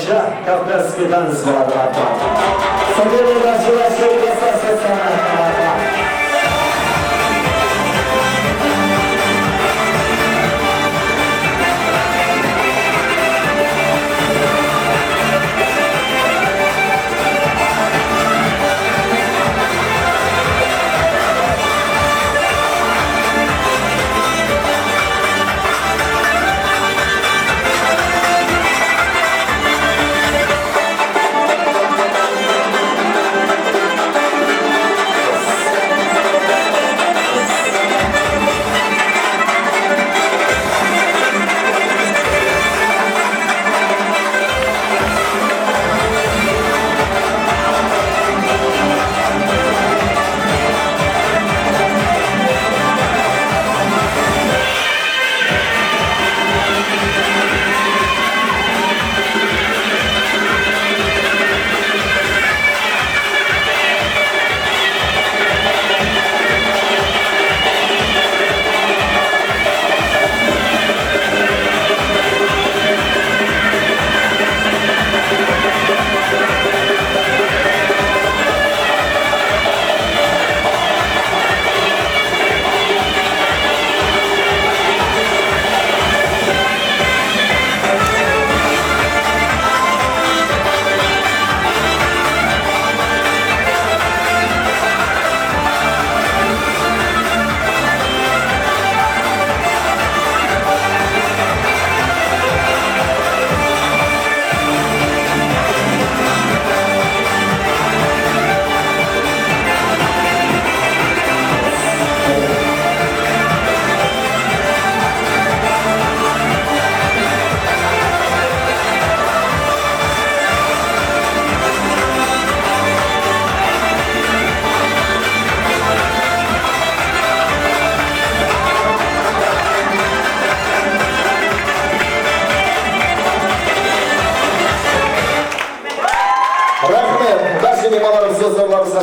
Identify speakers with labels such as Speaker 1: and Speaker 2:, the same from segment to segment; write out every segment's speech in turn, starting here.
Speaker 1: Russia, Kavkazский танцевал. Соберу начала сегодня со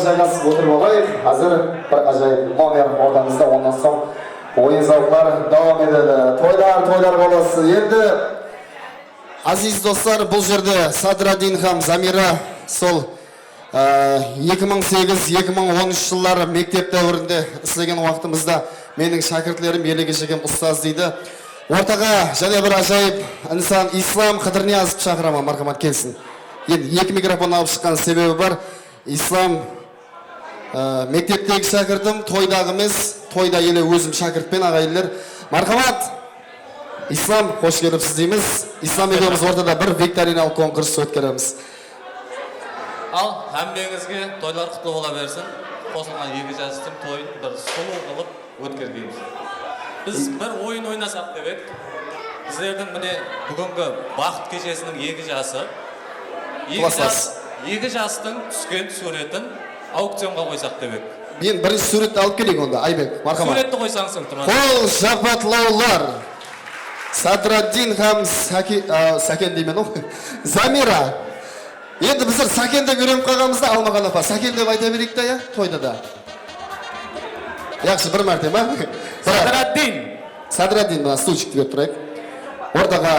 Speaker 1: жайғасып отырып алайық. Қазір бір ажайып номер ортамызда, ондан соң ойын зауқлар давам етеді. Тойлар қаласы. Енді азиз достар, бұл жерде Садраддин һәм Замира сол 2008-2013 жылдары мектеп дәуірінде істеген уақытымызда менің шәкіртлерім елеге жеген ұстаз дейді. Ортаға және бір ажайып инсан Ислам Қыдырниязов шақырамын, мархамат келсін. Енді екі микрофон алып шыққан себебі бар. Ислам мектептегі шәкіртім, тойдағы емес, тойда еле өзім шәкіртпен ағайындар. Мархамат, Ислам, қош келіпсіз дейміз. Ислам екеуміз ортада бір викториналық конкурс өткереміз.
Speaker 2: Ал, әмбеңізге тойлар құтлы бола берсін. Қосылған екі жастың тойын бір сұлу қылып өткергейміз. Біз бір ойын ойнасақ деп. Біздердің міне бүгінгі бақыт кешесінің екі жасы. Екі жастың түскен суретін аукционға қойсақ деп.
Speaker 1: Мен бірінші суретті алып келейік онда, Айбек, мархамат.
Speaker 2: Суретті қойсаңсың, тұрман.
Speaker 1: Қол жапатлаулар. Садраддин һәм Сәкен деймен ол. Замира. Енді біздер Сәкен деп үйреніп қалғанымызда алмаған апа. Сәкен деп айта берейік та, я, тойда да. Яқшы, бір мәрте ма? Садраддин, мына стульчикті беріп тұрайық. Ортаға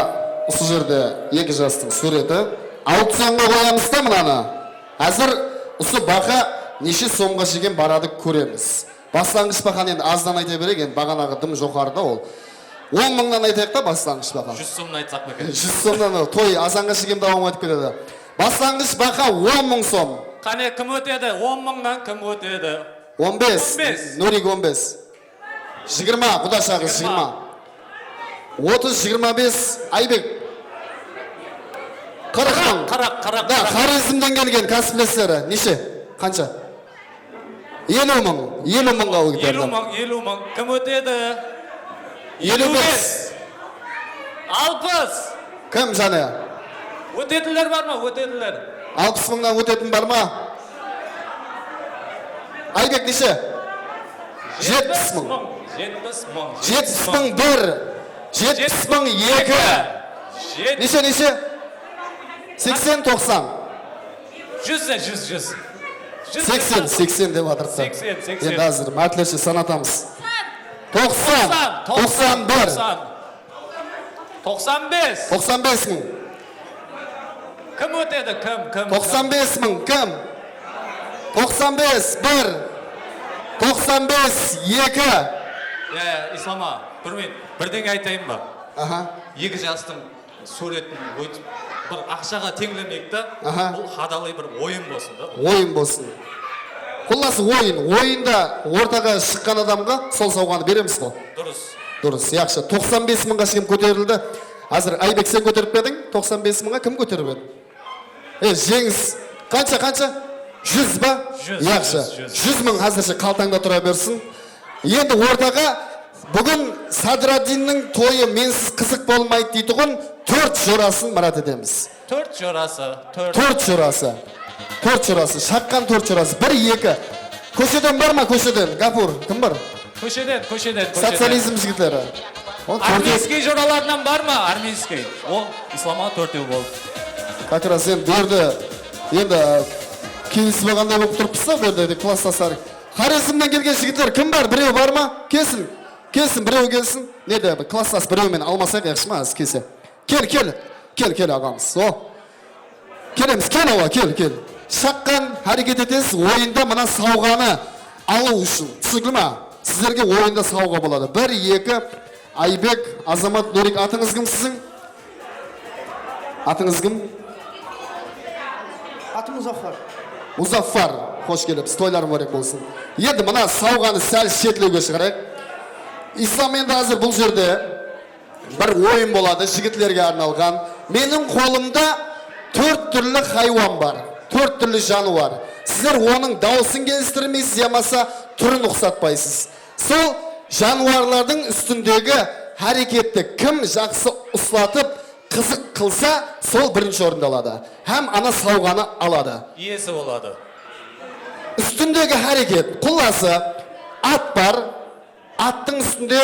Speaker 1: осы жерде екі жастың суреті. Аукционға қоямыз да мынаны. Әзір осы бақа неше сомға жеген барады көреміз. Бастаңғыш бақан енді аздан айта берейік, енді бағанағы дым жоғарыда ол. 10 мыңнан айтайық та бастаңғыш бақан.
Speaker 2: 100 сомнан айтсақ ма екен?
Speaker 1: 100 сомнан, той азанға жеген давам етіп келеді. Бастаңғыш бақа 10 мың сом.
Speaker 2: Қане кім өтеді? 10 мыңнан кім өтеді?
Speaker 1: 15. Нурик 15. 20, құда шағы 20. 30-25, Айбек. 40 мың.
Speaker 2: Қарақ.
Speaker 1: Да, Хорезмден келген кәсіптестері. Неше? Қанша? 50 мың. 50 мыңға ол кетеді.
Speaker 2: 50 мың. Кім өтеді?
Speaker 1: 55.
Speaker 2: 60.
Speaker 1: Кім жаны?
Speaker 2: Өтетілер бар ма? Өтетілер.
Speaker 1: 60 мыңнан өтетін бар ма? Айбек неше? 70 мың.
Speaker 2: 70 мың.
Speaker 1: 70 мың 1. 70 мың 2. Неше? 80-90.
Speaker 2: 100.
Speaker 1: 80 деп атырса.
Speaker 2: 80.
Speaker 1: Енді азыр мәтлеші санатамыз. 90. 91.
Speaker 2: 95.
Speaker 1: 95 мың.
Speaker 2: Кім өтеді? Кім?
Speaker 1: 95 мың, кім? 95, 1. 95, 2.
Speaker 2: Ислама, бірдеңе айтайын ба?
Speaker 1: Аха.
Speaker 2: Екі жастың суретін өйтіп, бір ақшаға теңлемейік та,
Speaker 1: Аха.
Speaker 2: бұл қадалай бір ойын болсын да.
Speaker 1: Ойын болсын. Құласы ойын. Ойында ортаға шыққан адамға сол сауғаны береміз ғой. Дұрыс, яқшы. 95 мыңға кім көтерілді? Азыр Айбек сен көтеріп бедің? 95 мыңға кім көтеріп еді? Жеңіс. Қанша? 100 ба? Яқшы. 100 мың әзірше қалтаңда тұра берсін. Енді ортаға бүгін Садрадиннің тойы менсіз қызық болмайды дейтұғын 4 жорасын мұрат етеміз.
Speaker 2: 4 жорасы.
Speaker 1: 4 жорасы. 4 жорасы. Шаққан 4 жорасы. 1-2. Көшеден бар ма көшеден? Гапур, кім бар?
Speaker 2: Көшеден.
Speaker 1: Социализм жігітлері.
Speaker 2: Армейский жораларынан бар ма? Армейский. Ол исламға 4 болды.
Speaker 1: Как раз енді енді келісіп алғандай болып тұрыпса, берді класстастар. Хорезмнен келген жігіттер кім бар? Біреу бар ма? Келсін, біреу келсін. Не де, класстас біреумен алмасақ яқшы ма? Келсе. Кел ағамыз. Келеміз, кел. Шаққан әрекет етесіз, ойында мына сауғаны алу үшін. Түсінді ма? Сіздерге ойында сауға болады. 1-2, Айбек, Азамат, Нұрик, атыңыз кім сізің? Атыңыз кім?
Speaker 3: Атым
Speaker 1: Музаффар, қош келіпсіз, тойларым барек болсын. Енді мына сауғаны сәл шетлеуге шығарайық. Ислам енді азыр бұл жерде бір ойын болады, жігітлерге арналған. Менің қолымда 4 түрлі хайуан бар, 4 түрлі жануар. Сіздер оның даусын келістірмейсіз, ямаса түрін ұқсатпайсыз. Сол жануарлардың үстіндегі әрекетті кім жақсы ұслатып, қызық қылса, сол бірінші орында алады. Һәм ана сауғаны алады.
Speaker 2: Иесі болады.
Speaker 1: Үстіндегі әрекет, құласы, ат бар, аттың үстінде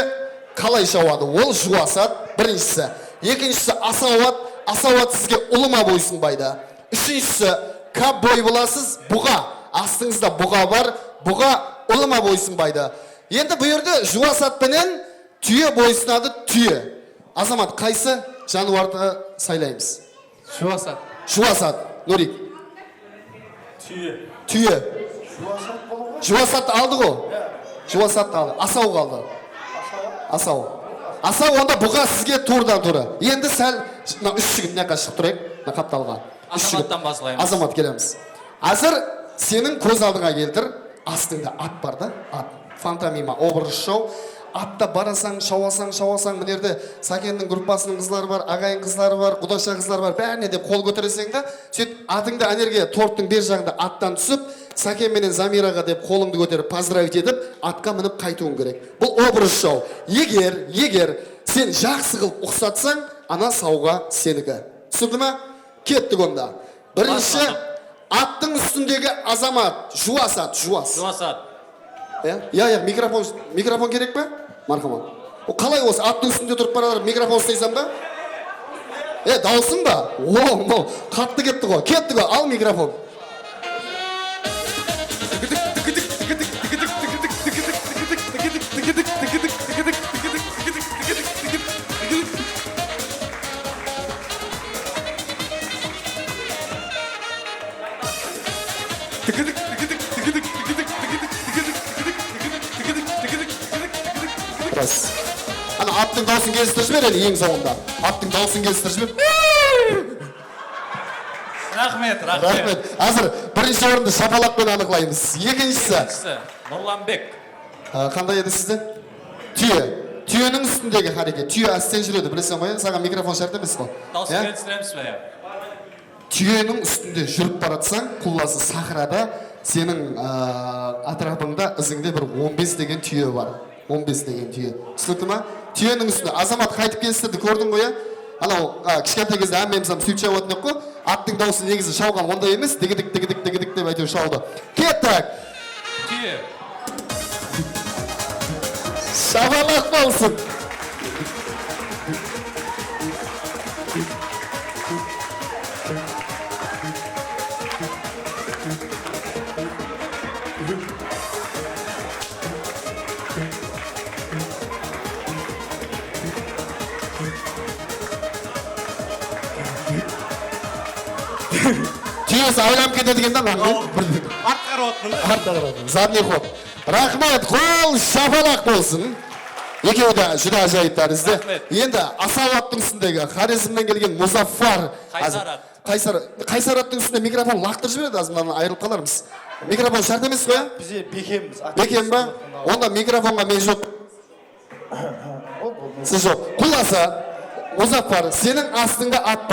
Speaker 1: қалай шауады? Ол жуасат, біріншісі. Екіншісі асауат сізге ұлыма бойсынбайды. Үшіншісі, кап-бой боласыз, бұға. Астыңызда бұға бар, бұға ұлыма бойсынбайды. Енді бұл жерде жуасатпенен түйе бойсынады, түйе. Азамат, қайсы жануарды сайлаймыз? Жуасат, Нұрик. Түйе. Жуасат алды ғой? Жуасат алды. Асау қалды. Асау онда бұға сізге турдан-туры. Енді сәл 3 жігіт неқа шығып тұрайық, қапталға.
Speaker 2: Азаматтан басылаймыз.
Speaker 1: Азамат келеміз. Азыр сенің көз алдыңа келтір, астыңда ат бар да, ат. Фантомима, образ шоу. Атта барасаң, шауасаң, мінерде Сәкеннің группасының қызлары бар, ағайын қызлары бар, құдаша қызлары бар, бәріне деп қол көтересең да, сөйт атыңды әнерге торттың бер жағында аттан түсіп, Сәкен менен Замираға деп қолыңды көтеріп, поздравить етіп, атқа мініп қайтуың керек. Бұл образ шоу. Егер сен жақсы қылып ұқсатсаң, ана сауға сенікі. Түсінді ма? Кеттік онда. Бірінші, аттың үстіндегі Азамат, жуасат. Микрофон керек пе? Мархаман. Қалай осы аттың үстінде тұрып баралар, микрофон ұстайсам ба? Даусың ба? Қатты кетті ғой, ал микрофон. Ана аттың даусын келістіріп жібер әлі ең соңында. Аттың даусын келістіріп жібер.
Speaker 2: Рахмет.
Speaker 1: Азыр бірінші орынды шапалақпен анықлаймыз. Екіншісі.
Speaker 2: Нұрланбек.
Speaker 1: Қандай еді сізде? Түйенің үстіндегі әрекет. Түйе әстен жүреді, білесің ғой, саған микрофон шарт емес қой.
Speaker 2: Даусын келістіреміз бе?
Speaker 1: Түйенің үстінде жүріп баратсаң, құласы сахрада, сенің атрапыңда ізіңде бір 15 деген түйе бар. 15 деген түйе. Түсінікті ма? Түйенің үстінде Азамат қайтып келістірді, көрдің ғой, анау кішкентай кезде әмемсам сөйтіп шауатын ек қой, аттың дауысы негізі шауған ондай емес, дегідік деп әйтеуір шауды. Кеттік!
Speaker 2: Түйе.
Speaker 1: Шабалақ болсын! түйесі айланып кетеді екен да
Speaker 3: артқа қарап
Speaker 1: артқа задний ход. Рахмет, қол шапалақ болсын. Екеуі де жүр ажайып тәрізді. Енді Асауаттың үстіндегі харизмнен келген Музаффар. Қайсараттың үстінде микрофон лақтырып жібереді, азымнан айырылып қалармыз. Микрофон шарт емес қой?
Speaker 3: Бізде бекеміз.
Speaker 1: Бекем ба? Онда микрофонға мен жоқ. Сіз жоқ. Құласа, Музаффар, сенің астыңда ат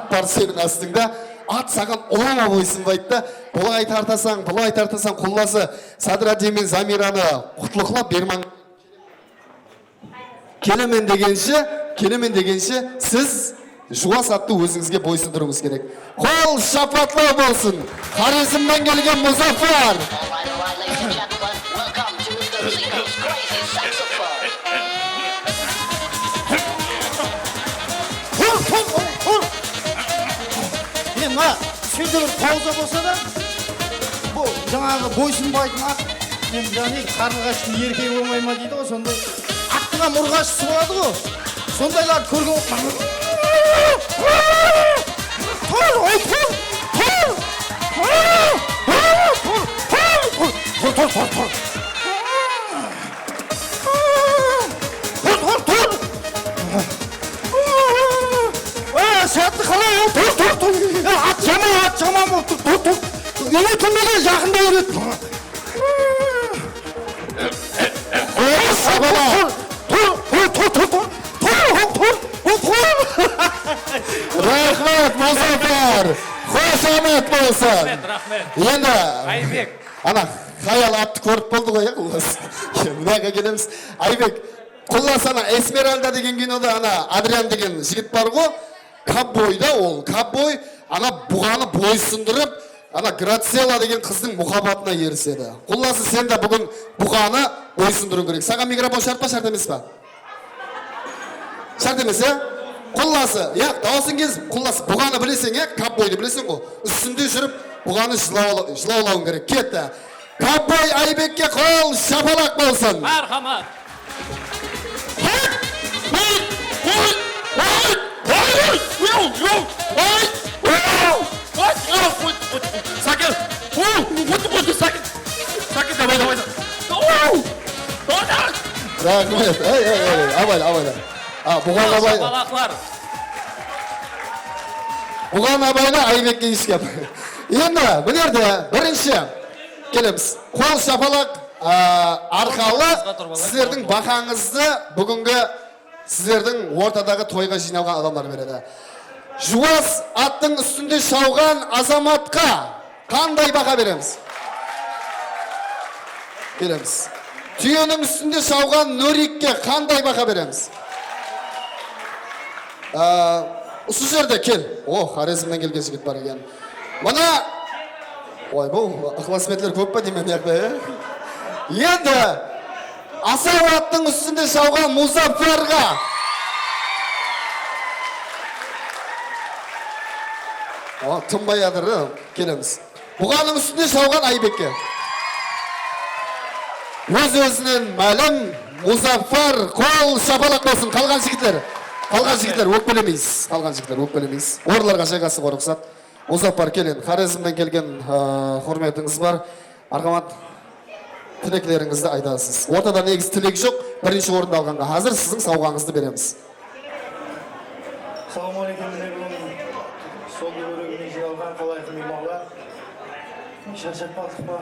Speaker 1: бар сенің астыңда. Ат саған ұлама бойсынбайды да, бұлай тартасаң, құласы Садради мен Замираны құтлықлап берман. Келемен дегенше, сіз жуас атты өзіңізге бойсындыруыңыз керек. Қол шапатлау болсын. Харизмнен келген Музаффар.
Speaker 3: Мына сөйте бір пауза болса да, бұл жаңағы бойсынбайтын ат, мен жаңағы қарлығаштың еркегі болмай ма дейді ғой, сондай аттыға мұрғашысы болады ғой. Сондайлар көрген сәтті қалай, ат жаман болып тұр, еле түнмеге жақында өреді.
Speaker 1: Рахмет, Музаффар, қошамет болсын. Енді, ана, қаял атты көріп болды ғой, мұнаға келеміз. Айбек, құллас ана Эсмеральда деген кинода ана Адриан деген жігіт бар ғой, капбойда ол, капбой, ана бұғаны бойсындырып, ана Грациела деген қыздың мұхаббатына еріседі. Құлласы сен де бүгін бұғаны бойсындыру керек. Саған микрофон шарт па, шарт емес па? Шарт емес, Құлласы, дауысын кез, құлласы бұғаны білесің, капбойды білесің ғой. Үстінде жүріп, бұғаны жылаулауын керек. Кетті. Капбой Айбекке қол шапалақ болсын.
Speaker 2: Мархамат.
Speaker 1: Рахмет. Абайла. Бұған абайла. Бұған абайла Айбекке ешкеп. Енді, бұнерді бірінші келеміз. Қол шапалақ арқалы сіздердің бақаңызды бүгінгі сіздердің ортадағы тойға жиналған адамдар береді. Жуас аттың үстінде шауған азаматқа қандай бақа береміз? Береміз. Түйенің үстінде шауған Нөрикке қандай бақа береміз? Осы жерде кел. Харизмнен келген жігіт бар екен. Мұна, бұл ықыласметлер көп па деймен яқта, Енді, Асау аттың үстінде шауған Музаффарға тынбай адыры келеміз. Бұғаның үстінде шауған Айбекке. Өз-өзінен мәлім Музаффар қол шапалақ болсын. Қалған жігіттер өкпелемейіз. Орларға жайғасы қорықсат. Музаффар келен, харизмнен келген құрметіңіз бар. Арғамат тілеклеріңізді айтасыз. Ортада негіз тілек жоқ, бірінші орында алғанға. Қазір сіздің сауғаңызды береміз.
Speaker 3: Салам алейкум, сол өрегіне жиналған қалайқы мейманға. Шаршап қалдық па?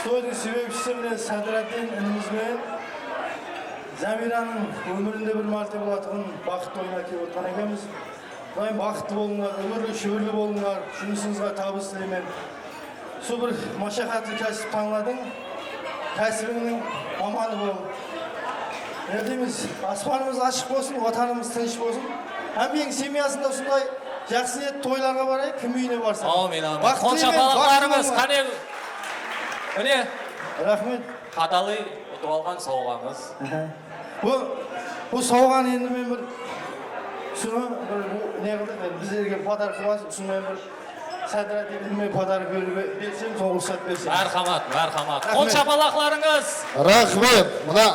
Speaker 3: Стойдың себепшісі міне Садраддин інімізбен Замираның өмірінде бір мәрте болатығын бақытты ойына келіп отқан екенбіз. Құдайым бақытты болыңдар, өмірлі шүбірлі болыңдар, жұмысыңызға табыс тілеймін. Сол бір машақатты кәсіп таңладың, кәсібіңнің маманы бол. Ердеміз, аспанымыз ашық болсын, отанымыз тыныш болсын. Әмбең семьясында осындай жақсы ниет тойларға барайық, кім үйіне барса.
Speaker 2: Аумин. Қол шапалақтарыңыз қане? Міне.
Speaker 3: Рахмет.
Speaker 2: Қадалы ұтып алған сауғаңыз.
Speaker 3: Бұл сауған енді мен бір не қылдық, біздерге подарок қыласың, сонымен бір Садраддинге подарок берсем, сол рұқсат берсем.
Speaker 2: Мархамат. Қол шапалақларыңыз.
Speaker 1: Рахмет. Мына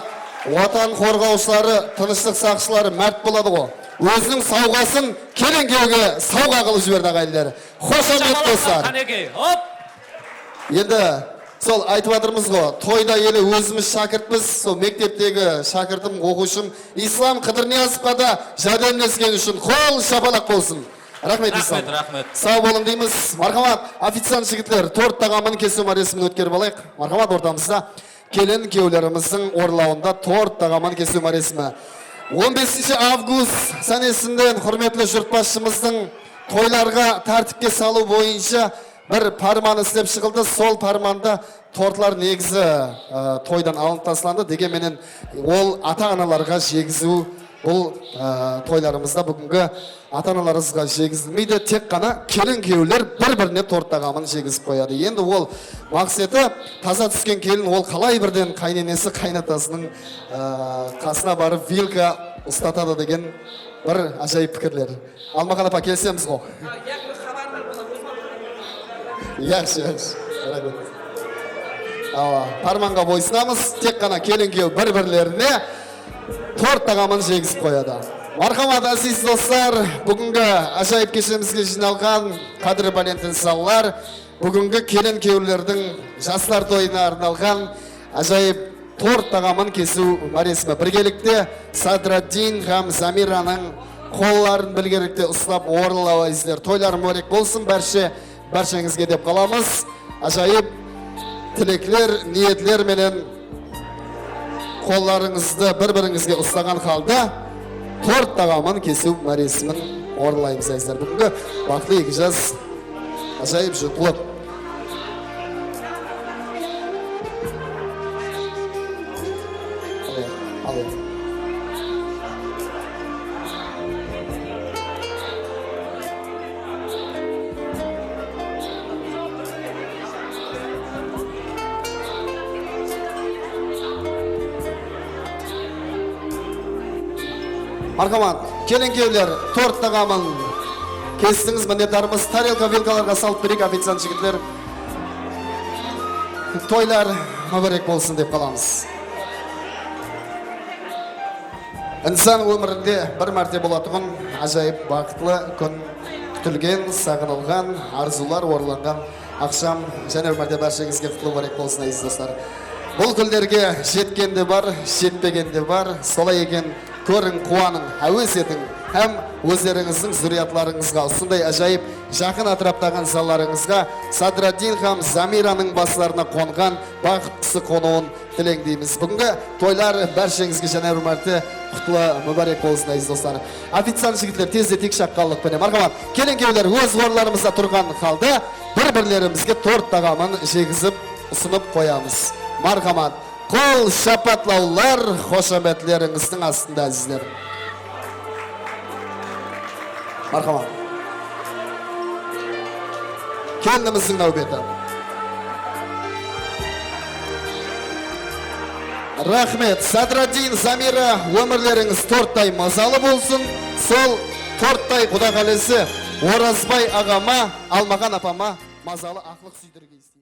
Speaker 1: отан қорғаушылары, тыныштық сақшылары мәрт болады ғой. өзінің сауғасын келін күйеуге сауға қылып жіберді ағайындар. Қошамет достар.
Speaker 2: Қанекей, оп!
Speaker 1: Енді сол айтып жатырмыз ғой, тойда елі өзіміз шәкіртпіз, сол мектептегі шәкіртім, оқушым Ислам Қыдырниязовқа да жәрдемдескен үшін қол шапалақ болсын. Рахмет Ислам.
Speaker 2: Рахмет.
Speaker 1: Сау болың дейміз. Мархамат, официант жігітлер, торт тағамын кесу мәресімін өткеріп алайық. Мархамат, ортамызда келін күйеулеріміздің орлауында торт тағамын кесу мәресімі. 15 август сәнесінде құрметлі жұртбасшымыздың тойларға тәртіпке салу бойынша бір парман істеп шығылды. Сол парманда тортлар негізі тойдан алынып тасталды. Дегенменен ол ата-аналарға жегізу бұл тойларымызда бүгінгі ата-аналарыңызға жегізілмейді. Тек қана келін күйеулер бір-біріне торт тағамын жегізіп қояды. Енді ол мақсаты таза түскен келін ол қалай бірден қайненесі қайнатасының қасына барып вилка ұстатады деген бір ажайып пікірлер. Алмақан апа, келісеміз ғой? Yaxshi. Парманға бойсынамыз, тек қана келін күйеу бір-бірлеріне торт тағамын жегізіп қояды. Мархамат, әзиз достар, бүгінгі ажайып кешемізге жиналған қадір пәлентін салалар, бүгінгі келін күйеулердің жастар тойына арналған ажайып торт тағамын кесу мәресімі. Біргелікте Садраддин һәм Замираның қолларын білгерікте ұстап орылау әзіздер. Тойлар мөрек болсын, баршаңызге деп қаламыз. Ажайып тілеклер, ниетлер менен қолларыңызды бір-біріңізге ұстаған қалда торт тағамын кесу мәресімін орылаймыз әзіздер. Бүгінгі бақытты екі жас ажайып жұтылып. Мархамат, келін күйеулер, торт тағамын кестіңіз, міндетарымыз тарелка вилкаларға салып берейік, официант жігітлер. Тойлар мүбәрек болсын деп қаламыз. Инсан өмірінде бір мәрте болатұғын ажайып бақытлы күн күтілген, сағынылған, арзулар орыланған ақшам және өмірде баршаңызге құтлы мүбәрек болсын әзіз достар. Бұл күндерге жеткенде бар, жетпегенде бар, солай екен. Көрің, қуаның, әуес етің, әм өздеріңіздің зүриятларыңызға, осындай ажайып жақын атыраптаған заларыңызға Садраддин һәм Замираның басыларына қонған бақыттысы қонуын тілеңдейміз. Бүгінгі тойлар бәршеңізге және өмірде құтлы мүбәрек болсын әзіз достар. Официант жігітлер тезде тек шаққалық пене. Мархамат, келін күйеулер өз орындарымызда тұрған қалды бір-бірлерімізге торт тағамын жегізіп ұсынып қоямыз. Мархамат. Қол шапатлаулар қошаметлеріңіздің астында әзіздер. Мархамат. Келініміздің нәубеті. Рахмет. Садраддин, Замира, өмірлеріңіз торттай мазалы болсын. Сол торттай құда қалесі Оразбай ағама, Алмаған апама мазалы ақлық сүйдірге істейді.